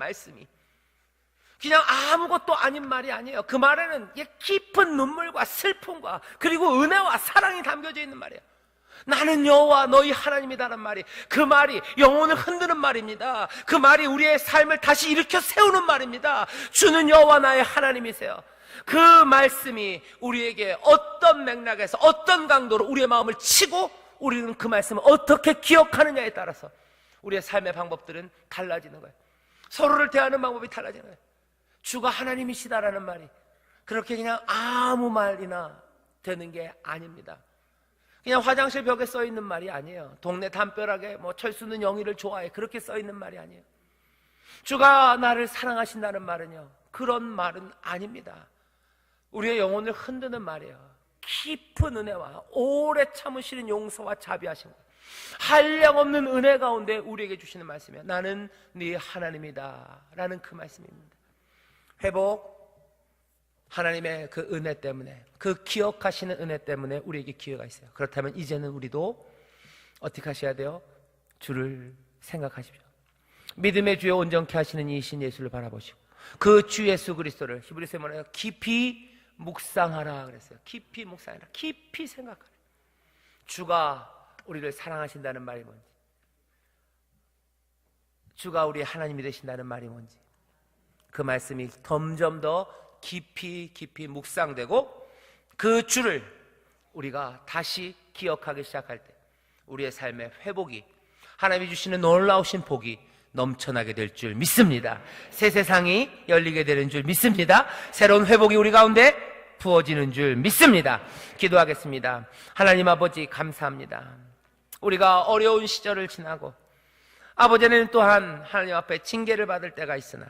그냥 아무것도 아닌 말이 아니에요. 그 말에는 깊은 눈물과 슬픔과 그리고 은혜와 사랑이 담겨져 있는 말이에요. 나는 여호와 너희 하나님이다라는 말이, 그 말이 영혼을 흔드는 말입니다. 그 말이 우리의 삶을 다시 일으켜 세우는 말입니다. 주는 여호와 나의 하나님이세요. 그 말씀이 우리에게 어떤 맥락에서 어떤 강도로 우리의 마음을 치고 우리는 그 말씀을 어떻게 기억하느냐에 따라서 우리의 삶의 방법들은 달라지는 거예요. 서로를 대하는 방법이 달라지는 거예요. 주가 하나님이시다라는 말이 그렇게 그냥 아무 말이나 되는 게 아닙니다. 그냥 화장실 벽에 써 있는 말이 아니에요. 동네 담벼락에 철수는 영희를 좋아해 그렇게 써 있는 말이 아니에요. 주가 나를 사랑하신다는 말은요, 그런 말은 아닙니다. 우리의 영혼을 흔드는 말이에요. 깊은 은혜와 오래 참으시는 용서와 자비하심, 한량없는 은혜 가운데 우리에게 주시는 말씀이에요. 나는 네 하나님이다 라는 그 말씀입니다. 회복, 하나님의 그 은혜 때문에, 그 기억하시는 은혜 때문에 우리에게 기회가 있어요. 그렇다면 이제는 우리도 어떻게 하셔야 돼요? 주를 생각하십시오. 믿음의 주여 온전케 하시는 이신 예수를 바라보시고 그 주 예수 그리스도를 히브리서에 뭐래요? 깊이 묵상하라 그랬어요. 깊이 묵상하라. 깊이 생각하라. 주가 우리를 사랑하신다는 말이 뭔지, 주가 우리의 하나님이 되신다는 말이 뭔지, 그 말씀이 점점 더 깊이 묵상되고 그 주를 우리가 다시 기억하기 시작할 때 우리의 삶의 회복이, 하나님이 주시는 놀라우신 복이 넘쳐나게 될 줄 믿습니다. 새 세상이 열리게 되는 줄 믿습니다. 새로운 회복이 우리 가운데 부어지는 줄 믿습니다. 기도하겠습니다. 하나님 아버지 감사합니다. 우리가 어려운 시절을 지나고 아버지는 또한 하나님 앞에 징계를 받을 때가 있으나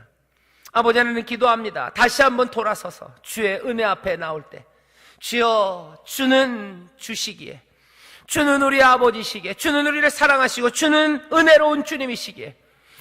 아버지는 기도합니다. 다시 한번 돌아서서 주의 은혜 앞에 나올 때, 주여 주는 주시기에, 주는 우리 아버지시기에, 주는 우리를 사랑하시고 주는 은혜로운 주님이시기에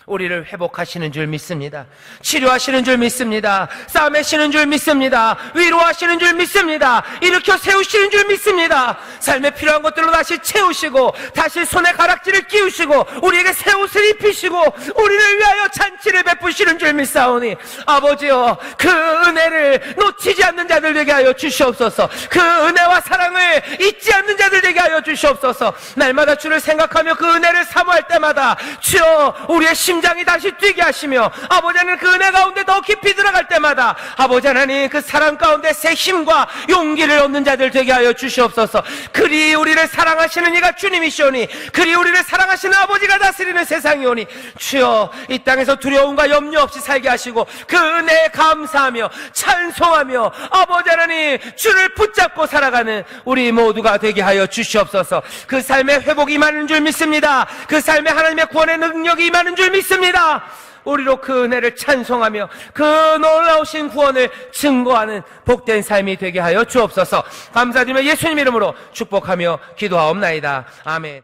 우리를 회복하시는 줄 믿습니다. 치료하시는 줄 믿습니다. 싸매시는 줄 믿습니다. 위로하시는 줄 믿습니다. 일으켜 세우시는 줄 믿습니다. 삶에 필요한 것들로 다시 채우시고 다시 손에 가락지를 끼우시고 우리에게 새 옷을 입히시고 우리를 위하여 잔치를 베푸시는 줄 믿사오니 아버지여, 그 은혜를 놓치지 않는 자들 되게 하여 주시옵소서. 그 은혜와 사랑을 잊지 않는 자들 되게 하여 주시옵소서. 날마다 주를 생각하며 그 은혜를 사모할 때마다 주여 우리의 심장이 다시 뛰게 하시며 아버지 하나님 그 은혜 가운데 더 깊이 들어갈 때마다 아버지 하나님 그 사랑 가운데 새 힘과 용기를 얻는 자들 되게 하여 주시옵소서. 그리 우리를 사랑하시는 이가 주님이시오니, 그리 우리를 사랑하시는 아버지가 다스리는 세상이오니 주여 이 땅에서 두려움과 염려 없이 살게 하시고 그 은혜에 감사하며 찬송하며 아버지 하나님 주를 붙잡고 살아가는 우리 모두가 되게 하여 주시옵소서. 그 삶의 회복이 임하는 줄 믿습니다. 그 삶에 하나님의 구원의 능력이 임하는 줄 믿습니다. 우리로 그 은혜를 찬송하며 그 놀라우신 구원을 증거하는 복된 삶이 되게 하여 주옵소서. 감사드리며 예수님 이름으로 축복하며 기도하옵나이다. 아멘.